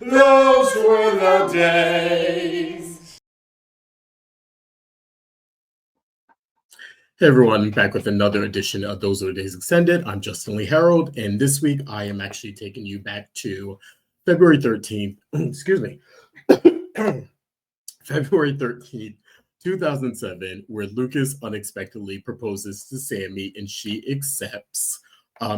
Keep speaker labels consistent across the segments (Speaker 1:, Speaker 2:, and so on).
Speaker 1: Those were the days.
Speaker 2: Hey everyone, back with another edition of Those Are the Days Extended. I'm Justin Lee Harold, and this week I am actually taking you back to February 13th. Excuse me. February 13th, 2007, where Lucas unexpectedly proposes to Sammy and she accepts.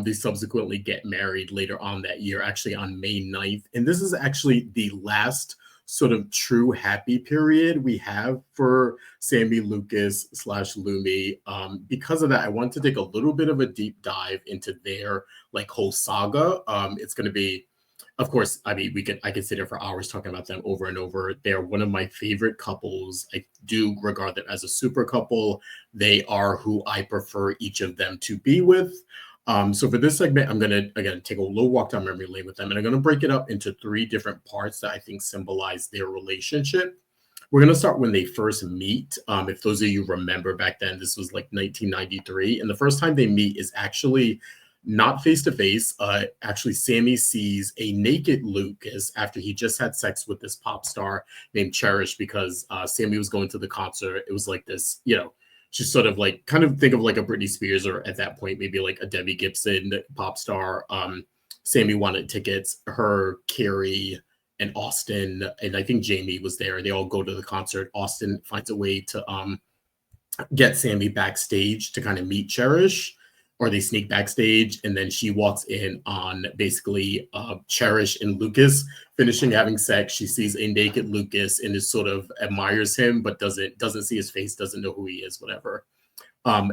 Speaker 2: They subsequently get married later on that year, actually on May 9th. And this is actually the last sort of true happy period we have for Sammy, Lucas slash Lumi. Because of that, I want to take a little bit of a deep dive into their like whole saga. It's going to be, of course, I mean, I could sit here for hours talking about them over and over. They're one of my favorite couples. I do regard them as a super couple. They are who I prefer each of them to be with. So for this segment, I'm gonna again take a little walk down memory lane with them, and I'm gonna break it up into three different parts that I think symbolize their relationship. We're gonna start when they first meet. If those of you remember back then, this was like 1993, and the first time they meet is actually not face to face. Actually, Sammy sees a naked Lucas after he just had sex with this pop star named Cherish because Sammy was going to the concert. It was like this, she's sort of like kind of think of like a Britney Spears or at that point maybe like a Debbie Gibson pop star. Sammy wanted tickets. Her, Carrie, and Austin, and I think Jamie was there. They all go to the concert. Austin finds a way to get Sammy backstage to kind of meet Cherish, or they sneak backstage, and then she walks in on basically Cherish and Lucas finishing having sex. She sees a naked Lucas and is sort of admires him, but doesn't see his face, doesn't know who he is, whatever.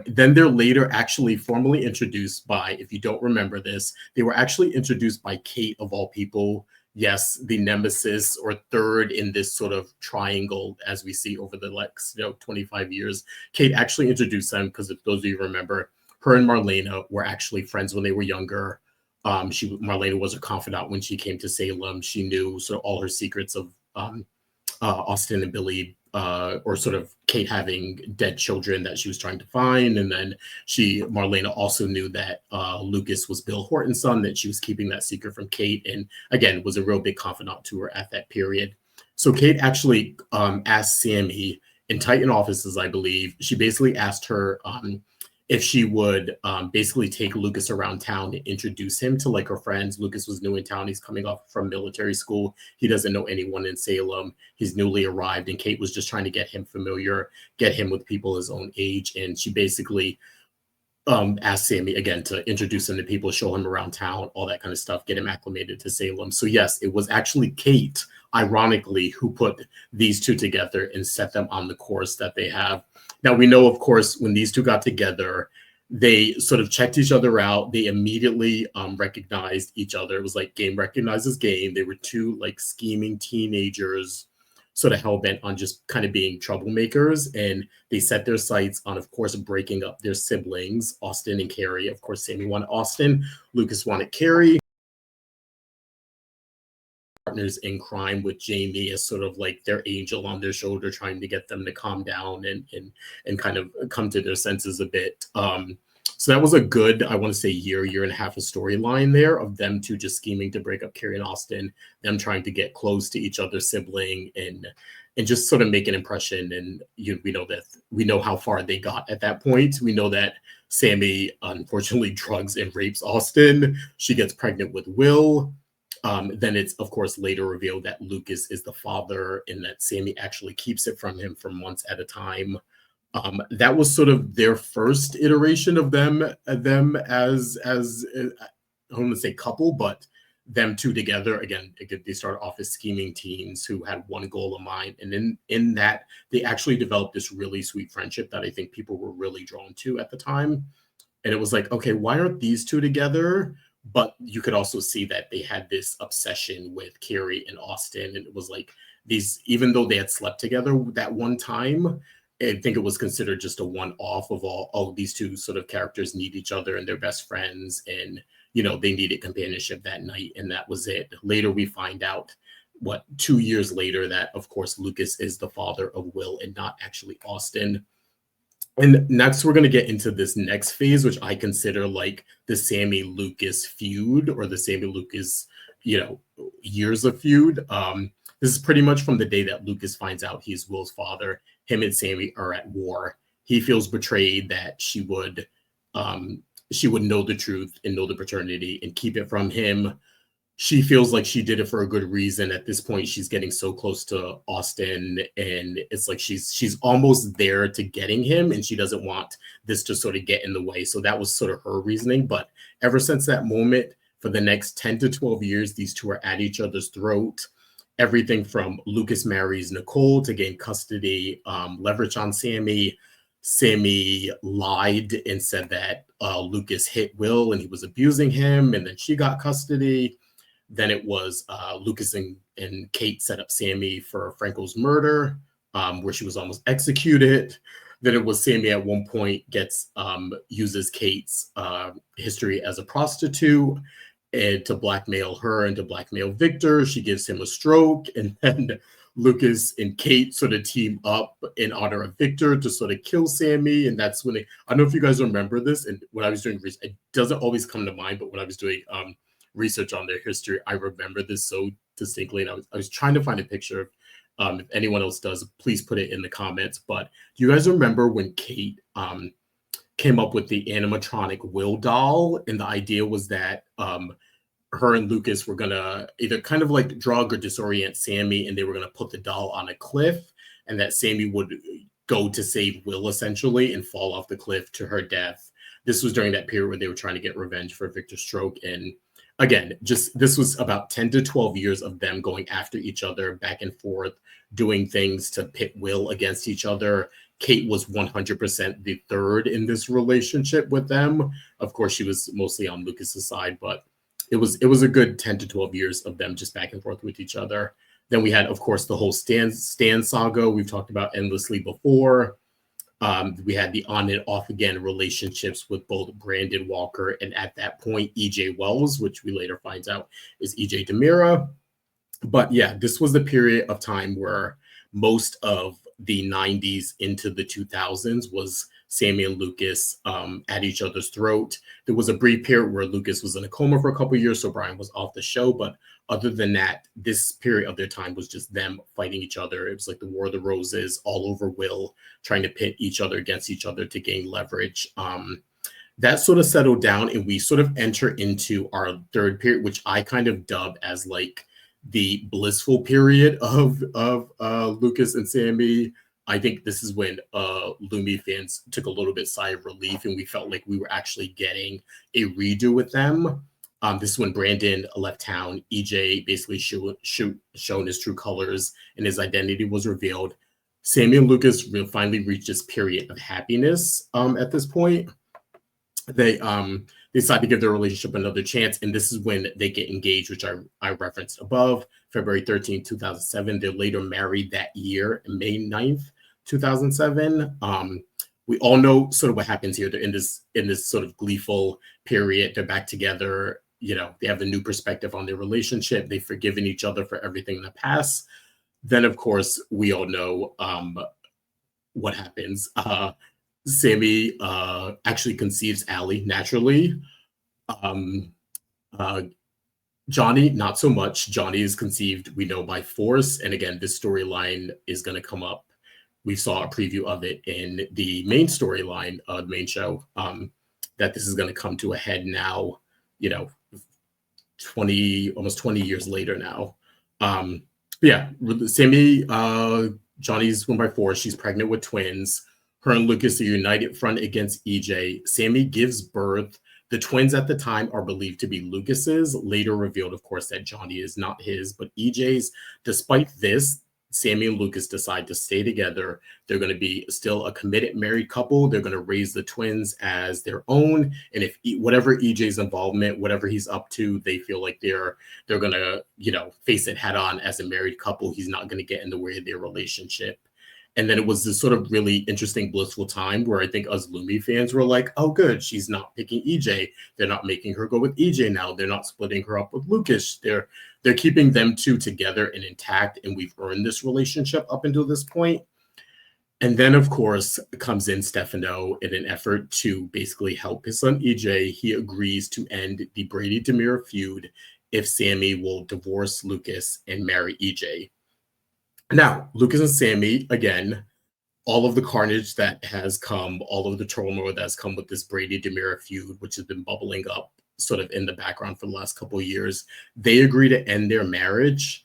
Speaker 2: Then they're later actually formally introduced by, if you don't remember this, they were actually introduced by Kate of all people. Yes, the nemesis or third in this sort of triangle as we see over the next 25 years. Kate actually introduced them because if those of you remember, her and Marlena were actually friends when they were younger. Marlena was a confidant when she came to Salem. She knew sort of all her secrets of Austin and Billy, or sort of Kate having dead children that she was trying to find. And then Marlena also knew that Lucas was Bill Horton's son, that she was keeping that secret from Kate. And again, was a real big confidant to her at that period. So Kate actually asked Sammy in Titan offices, I believe, she basically asked her if she would basically take Lucas around town to introduce him to like her friends. Lucas was new in town. He's coming off from military school. He doesn't know anyone in Salem. He's newly arrived, and Kate was just trying to get him familiar, get him with people his own age. And she basically asked Sammy again to introduce him to people, show him around town, all that kind of stuff, get him acclimated to Salem. So yes, it was actually Kate, ironically, who put these two together and set them on the course that they have. Now we know, of course, when these two got together, they sort of checked each other out. They immediately recognized each other. It was like game recognizes game. They were two like scheming teenagers, sort of hell bent on just kind of being troublemakers. And they set their sights on, of course, breaking up their siblings, Austin and Carrie. Of course, Sammy wanted Austin, Lucas wanted Carrie. Partners in crime with Jamie as sort of like their angel on their shoulder, trying to get them to calm down and kind of come to their senses a bit. So that was a good, I want to say year and a half of storyline there of them two just scheming to break up Carrie and Austin, them trying to get close to each other's sibling and just sort of make an impression. And we know how far they got at that point. We know that Sammy unfortunately drugs and rapes Austin. She gets pregnant with Will. Then it's, of course, later revealed that Lucas is the father and that Sammy actually keeps it from him for months at a time. That was sort of their first iteration of them as I don't want to say couple, but them two together. Again, they started off as scheming teens who had one goal in mind, and in that they actually developed this really sweet friendship that I think people were really drawn to at the time. And it was like, okay, why aren't these two together? But you could also see that they had this obsession with Carrie and Austin. And it was like these, even though they had slept together that one time, I think it was considered just a one off of all these two sort of characters need each other and they're best friends. And, they needed companionship that night. And that was it. Later, we find out 2 years later that, of course, Lucas is the father of Will and not actually Austin. And next, we're going to get into this next phase, which I consider like the Sammy Lucas feud or the Sammy Lucas, years of feud. This is pretty much from the day that Lucas finds out he's Will's father. Him and Sammy are at war. He feels betrayed that she would know the truth and know the paternity and keep it from him. She feels like she did it for a good reason. At this point, she's getting so close to Austin, and it's like she's almost there to getting him, and she doesn't want this to sort of get in the way. So that was sort of her reasoning. But ever since that moment, for the next 10 to 12 years, these two are at each other's throat. Everything from Lucas marries Nicole to gain custody, leverage on Sammy. Sammy lied and said that Lucas hit Will and he was abusing him, and then she got custody. Then it was Lucas and Kate set up Sammy for Franco's murder, where she was almost executed. Then it was Sammy at one point uses Kate's history as a prostitute and to blackmail her and to blackmail Victor. She gives him a stroke, and then Lucas and Kate sort of team up in honor of Victor to sort of kill Sammy. And that's when I don't know if you guys remember this. And when I was doing research, it doesn't always come to mind, but when I was doing research on their history, I remember this so distinctly, and I was trying to find a picture. If anyone else does, please put it in the comments. But do you guys remember when Kate came up with the animatronic Will doll, and the idea was that her and Lucas were gonna either kind of like drug or disorient Sammy, and they were gonna put the doll on a cliff, and that Sammy would go to save Will essentially and fall off the cliff to her death. This was during that period where they were trying to get revenge for Victor's stroke. And again, this was about 10 to 12 years of them going after each other, back and forth, doing things to pit Will against each other. Kate was 100% the third in this relationship with them. Of course, she was mostly on Lucas's side, but it was a good 10 to 12 years of them just back and forth with each other. Then we had, of course, the whole Stan saga we've talked about endlessly before. We had the on and off again relationships with both Brandon Walker and at that point EJ Wells, which we later finds out is EJ Demira. But yeah, this was the period of time where most of the 90s into the 2000s was Sammy and Lucas at each other's throat. There was a brief period where Lucas was in a coma for a couple of years, so Brian was off the show. But other than that, this period of their time was just them fighting each other. It was like the War of the Roses all over Will, trying to pit each other against each other to gain leverage. That sort of settled down, and we sort of enter into our third period, which I kind of dub as like the blissful period of Lucas and Sammy. I think this is when Lumi fans took a little bit sigh of relief, and we felt like we were actually getting a redo with them. This is when Brandon left town. EJ basically shown his true colors, and his identity was revealed. Sammy and Lucas finally reached this period of happiness. At this point, they decide to give their relationship another chance, and this is when they get engaged, which I referenced above, February 13, 2007. They're later married that year, May 9th, 2007. We all know sort of what happens here. They're in this sort of gleeful period. They're back together. They have a new perspective on their relationship. They've forgiven each other for everything in the past. Then, of course, we all know what happens. Sammy actually conceives Allie naturally. Johnny, not so much. Johnny is conceived, we know, by force. And again, this storyline is going to come up. We saw a preview of it in the main storyline, the main show, that this is going to come to a head now, almost 20 years later now. Yeah, Sammy, Johnny's born by force. She's pregnant with twins. Her and Lucas are united front against EJ. Sammy gives birth. The twins at the time are believed to be Lucas's. Later revealed, of course, that Johnny is not his, but EJ's. Despite this, Sammy and Lucas decide to stay together. They're going to be still a committed married couple. They're going to raise the twins as their own. And if whatever EJ's involvement, whatever he's up to, they feel like they're going to, face it head on as a married couple. He's not going to get in the way of their relationship. And then it was this sort of really interesting, blissful time where I think us Lumi fans were like, oh, good, she's not picking EJ. They're not making her go with EJ now. They're not splitting her up with Lucas. They're keeping them two together and intact, and we've earned this relationship up until this point. And then, of course, comes in Stefano in an effort to basically help his son EJ. He agrees to end the Brady Demira feud if Sammy will divorce Lucas and marry EJ. Now, Lucas and Sammy, again, all of the carnage that has come, all of the turmoil that has come with this Brady Demira feud, which has been bubbling up sort of in the background for the last couple of years, they agree to end their marriage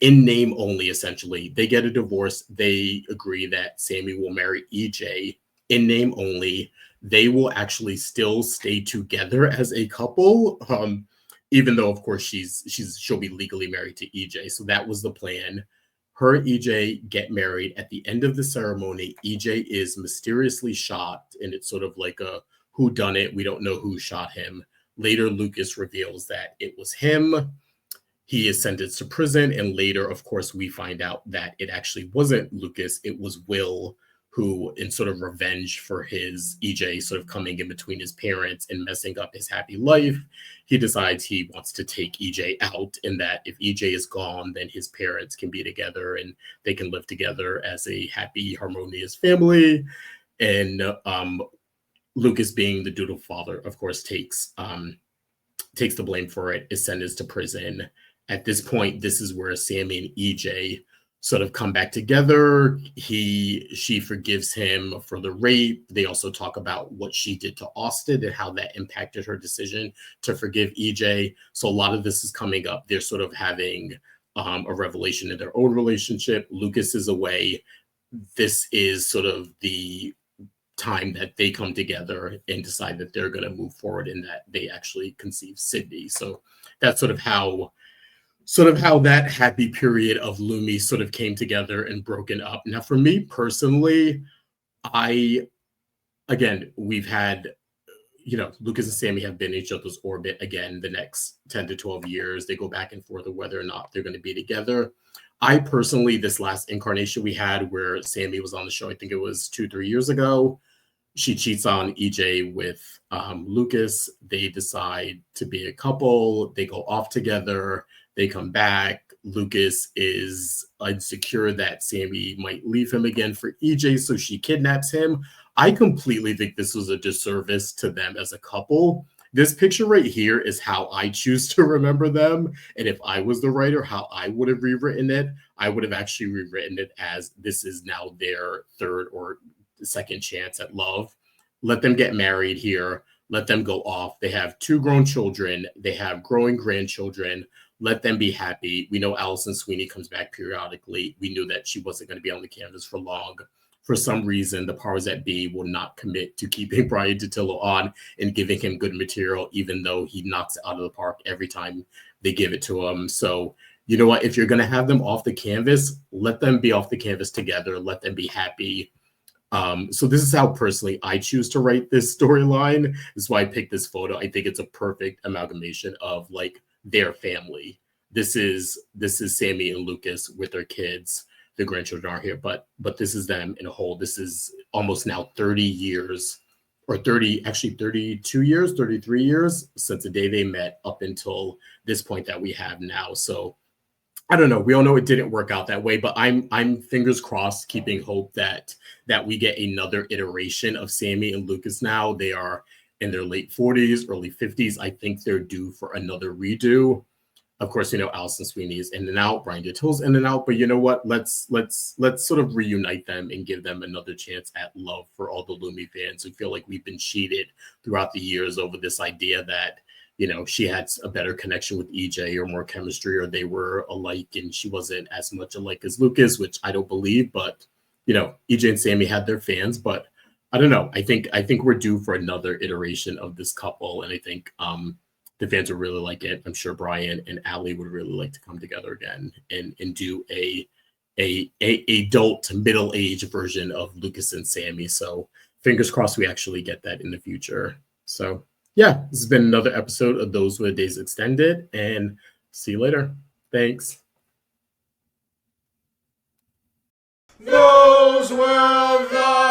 Speaker 2: in name only, essentially. They get a divorce. They agree that Sammy will marry EJ in name only. They will actually still stay together as a couple, even though, of course, she'll be legally married to EJ. So that was the plan. Her and EJ get married. At the end of the ceremony, EJ is mysteriously shot, and it's sort of like a who done it. We don't know who shot him. Later, Lucas reveals that it was him. He is sentenced to prison, and later, of course, we find out that it actually wasn't Lucas, it was Will, who, in sort of revenge for his EJ sort of coming in between his parents and messing up his happy life, he decides he wants to take EJ out, and that if EJ is gone, then his parents can be together and they can live together as a happy, harmonious family. And Lucas, being the dutiful father, of course, takes the blame for it, is sentenced to prison. At this point, this is where Sammy and EJ sort of come back together. She forgives him for the rape. They also talk about what she did to Austin and how that impacted her decision to forgive EJ. So a lot of this is coming up. They're sort of having a revelation in their own relationship. Lucas is away. This is sort of the time that they come together and decide that they're going to move forward and that they actually conceive Sydney. So that's sort of how that happy period of Lumi sort of came together and broken up. Now, for me personally, we've had, Lucas and Sammy have been in each other's orbit again the next 10 to 12 years. They go back and forth of whether or not they're going to be together. I personally, this last incarnation we had where Sammy was on the show, I think it was 2-3 years ago, she cheats on EJ with Lucas. They decide to be a couple. They go off together. They come back. Lucas is insecure that Sammy might leave him again for EJ, so she kidnaps him. I completely think this was a disservice to them as a couple. This picture right here is how I choose to remember them. And if I was the writer, how I would have rewritten it, I would have actually rewritten it as this is now their third or second chance at love. Let them get married here. Let them go off. They have 2 grown children. They have growing grandchildren. Let them be happy. We know Allison Sweeney comes back periodically. We knew that she wasn't going to be on the canvas for long. For some reason, the powers that be will not commit to keeping Brian Datillo on and giving him good material, even though he knocks it out of the park every time they give it to him. So, you know what? If you're going to have them off the canvas, let them be off the canvas together. Let them be happy. So this is how personally I choose to write this storyline. This is why I picked this photo. I think it's a perfect amalgamation of like their family. This is Sammy and Lucas with their kids. The grandchildren are here, but this is them in a whole. This is almost now 30 years, or 32 years, 33 years since the day they met up until this point that we have now. So I don't know. We all know it didn't work out that way, but I'm fingers crossed, keeping hope that we get another iteration of Sammy and Lucas now. They are in their late 40s, early 50s. I think they're due for another redo. Of course, Allison Sweeney is in and out, Brian Datillo's in and out, but you know what? Let's sort of reunite them and give them another chance at love for all the Lumi fans who feel like we've been cheated throughout the years over this idea that she had a better connection with EJ or more chemistry, or they were alike and she wasn't as much alike as Lucas, which I don't believe. But, EJ and Sammy had their fans, but I don't know. I think we're due for another iteration of this couple. And I think the fans would really like it. I'm sure Brian and Allie would really like to come together again and do a adult middle-aged version of Lucas and Sammy. So fingers crossed we actually get that in the future. So yeah, this has been another episode of Those Were the Days Extended, and see you later. Thanks.
Speaker 1: Those were the